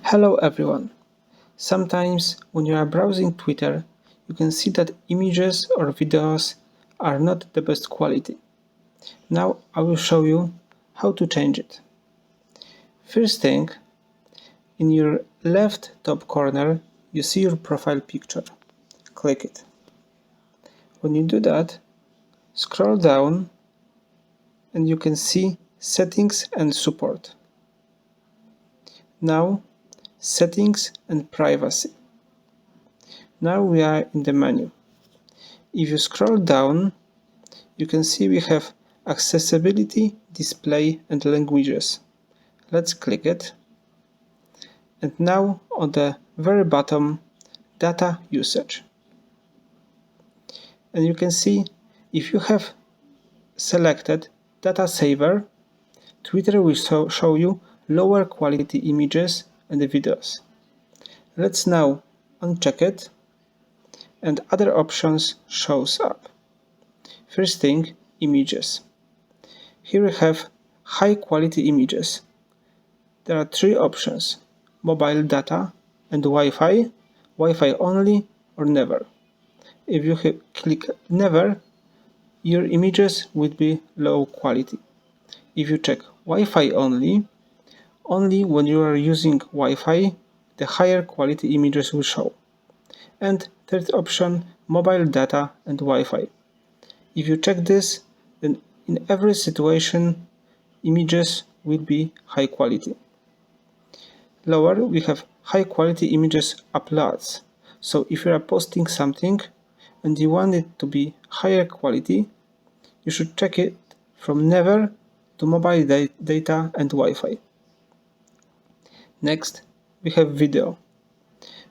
Hello everyone! Sometimes when you are browsing Twitter, you can see that images or videos are not the best quality. Now I will show you how to change it. First thing, in your left top corner you see your profile picture. Click it. When you do that, scroll down and you can see Settings and Support. Now Settings and Privacy. Now we are in the menu. If you scroll down, you can see we have Accessibility, Display and Languages. Let's click it. And now on the very bottom, Data Usage. And you can see if you have selected Data Saver, Twitter will show you lower quality images and videos. Let's now uncheck it and other options shows up. First thing, images. Here we have high quality images. There are three options: mobile data and Wi-Fi, Wi-Fi only or never. If you click never, your images will be low quality. If you check Wi-Fi only when you are using Wi-Fi, the higher quality images will show. And third option, mobile data and Wi-Fi. If you check this, then in every situation, images will be high quality. Lower, we have high quality images uploads. So if you are posting something and you want it to be higher quality, you should check it from never to mobile data and Wi-Fi. Next, we have video.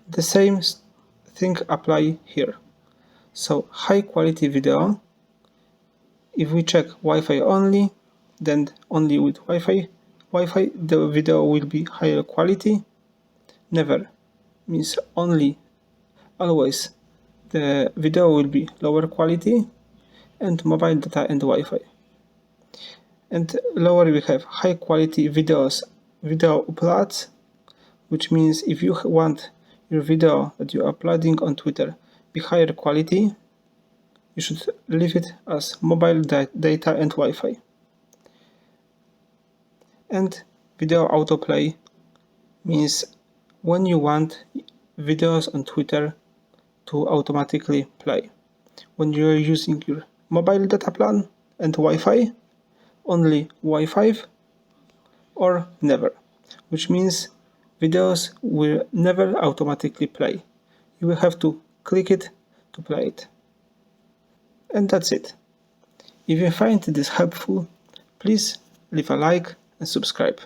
The same thing apply here. So high quality video, if we check Wi-Fi only, then only with Wi-Fi, the video will be higher quality. Never means always the video will be lower quality, and mobile data and Wi-Fi. And lower we have high quality video uploads, which means if you want your video that you're uploading on Twitter be higher quality, you should leave it as mobile data and Wi-Fi. And video autoplay means when you want videos on Twitter to automatically play. When you are using your mobile data plan and Wi-Fi, only Wi-Fi or never, which means videos will never automatically play. You will have to click it to play it. And that's it. If you find this helpful, please leave a like and subscribe.